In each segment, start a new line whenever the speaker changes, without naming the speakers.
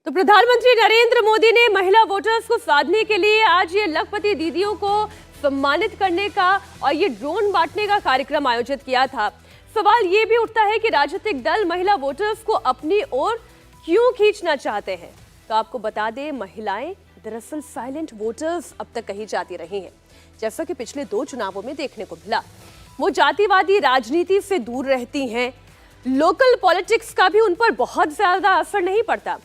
तो प्रधानमंत्री नरेंद्र मोदी ने महिला वोटर्स को साधने के लिए आज ये लखपति दीदियों को सम्मानित करने का और ये ड्रोन बांटने का कार्यक्रम आयोजित किया था। सवाल ये भी उठता है कि राजनीतिक दल महिला वोटर्स को अपनी ओर क्यों खींचना चाहते हैं। तो आपको बता दें, महिलाएं दरअसल साइलेंट वोटर्स अब तक कही जाती रही हैं। जैसा कि पिछले 2 चुनावों में देखने को मिला, वो जातिवादी राजनीति से दूर रहती हैं। लोकल पॉलिटिक्स का भी उन पर बहुत ज्यादा असर नहीं पड़ता,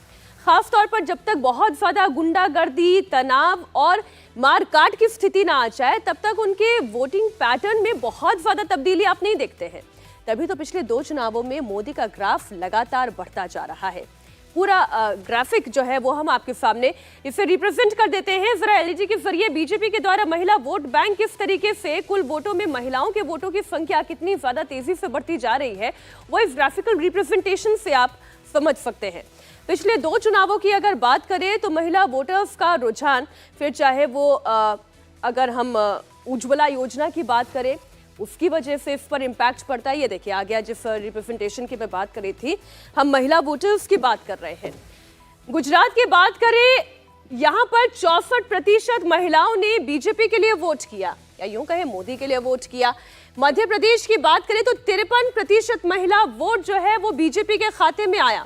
खासतौर पर जब तक बहुत ज्यादा गुंडागर्दी, तनाव और मारकाट की स्थिति ना आ जाए, तब तक उनके वोटिंग पैटर्न में बहुत ज्यादा तब्दीली आप नहीं देखते हैं। तभी तो पिछले 2 चुनावों में मोदी का ग्राफ लगातार बढ़ता जा रहा है। पूरा ग्राफिक जो है वो हम आपके सामने इसे रिप्रेजेंट कर देते हैं जरा एलईडी के जरिए। बीजेपी के द्वारा महिला वोट बैंक किस तरीके से कुल वोटों में महिलाओं के वोटों की संख्या कितनी ज्यादा तेजी से बढ़ती जा रही है, वो इस ग्राफिकल रिप्रेजेंटेशन से आप समझ सकते हैं। पिछले 2 चुनावों की अगर बात करें तो महिला वोटर्स का रुझान, फिर चाहे वो अगर हम उज्ज्वला योजना की बात करें, उसकी वजह से इस पर इम्पैक्ट पड़ता है। ये देखिए आ गया, जिस रिप्रेजेंटेशन की मैं बात कर रही थी, हम महिला वोटर्स की बात कर रहे हैं। गुजरात की बात करें, यहाँ पर 64% महिलाओं ने बीजेपी के लिए वोट किया, या यूं कहें मोदी के लिए वोट किया। मध्य प्रदेश की बात करें तो 53% महिला वोट जो है वो बीजेपी के खाते में आया।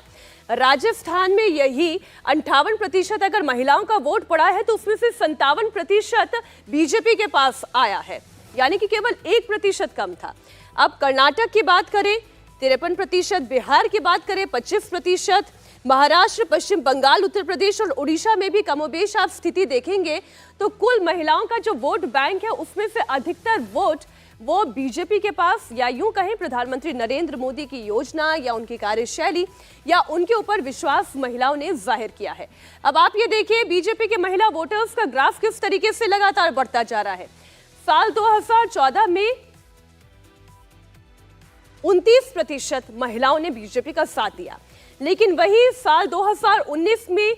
राजस्थान में यही 58% अगर महिलाओं का वोट पड़ा है तो उसमें से 57% बीजेपी के पास आया है, यानी कि केवल 1% कम था। अब कर्नाटक की बात करें 53%, बिहार की बात करें 25%, महाराष्ट्र, पश्चिम बंगाल, उत्तर प्रदेश और उड़ीसा में भी कमोबेश आप स्थिति देखेंगे तो कुल महिलाओं का जो वोट बैंक है उसमें से अधिकतर वोट वो बीजेपी के पास, या यूं कहें प्रधानमंत्री नरेंद्र मोदी की योजना या उनकी कार्यशैली या उनके ऊपर विश्वास महिलाओं ने जाहिर किया है। अब आप ये देखिए, बीजेपी के महिला वोटर्स का ग्राफ किस तरीके से लगातार बढ़ता जा रहा है। साल 2014 में 29% महिलाओं ने बीजेपी का साथ दिया, लेकिन वही साल 2019 में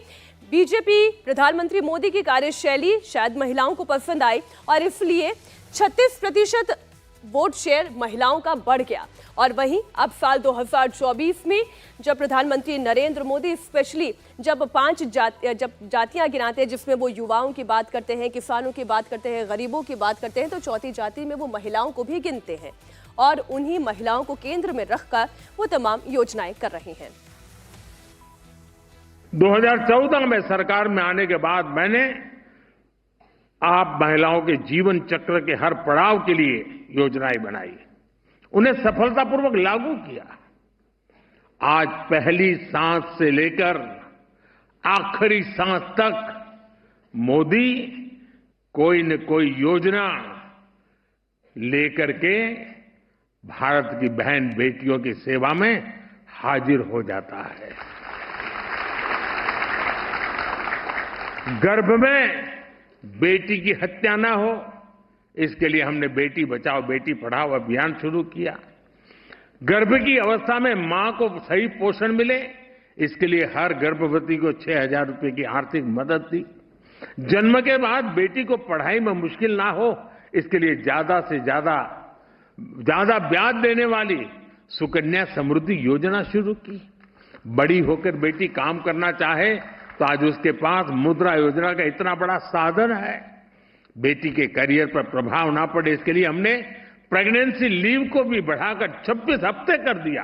बीजेपी प्रधानमंत्री मोदी की कार्यशैली शायद महिलाओं को पसंद आई और इसलिए 36% वोट शेयर महिलाओं का बढ़ गया। और वहीं अब साल 2024 में जब प्रधानमंत्री नरेंद्र मोदी स्पेशली जब 5 जातियां गिनाते हैं, जिसमें वो युवाओं की बात करते हैं, किसानों की बात करते हैं, गरीबों की बात करते हैं, तो चौथी जाति में वो महिलाओं को भी गिनते हैं और उन्हीं महिलाओं को केंद्र में रखकर वो तमाम योजनाएं कर रही हैं।
2014 में सरकार में आने के बाद मैंने आप महिलाओं के जीवन चक्र के हर पड़ाव के लिए योजनाएं बनाई, उन्हें सफलतापूर्वक लागू किया। आज पहली सांस से लेकर आखिरी सांस तक मोदी कोई न कोई योजना लेकर के भारत की बहन बेटियों की सेवा में हाजिर हो जाता है। गर्भ में बेटी की हत्या ना हो, इसके लिए हमने बेटी बचाओ बेटी पढ़ाओ अभियान शुरू किया। गर्भ की अवस्था में मां को सही पोषण मिले, इसके लिए हर गर्भवती को 6,000 रुपए की आर्थिक मदद दी। जन्म के बाद बेटी को पढ़ाई में मुश्किल ना हो, इसके लिए ज्यादा से ज्यादा ब्याज देने वाली सुकन्या समृद्धि योजना शुरू की। बड़ी होकर बेटी काम करना चाहे तो आज उसके पास मुद्रा योजना का इतना बड़ा साधन है। बेटी के करियर पर प्रभाव ना पड़े, इसके लिए हमने प्रेगनेंसी लीव को भी बढ़ाकर 26 हफ्ते कर दिया।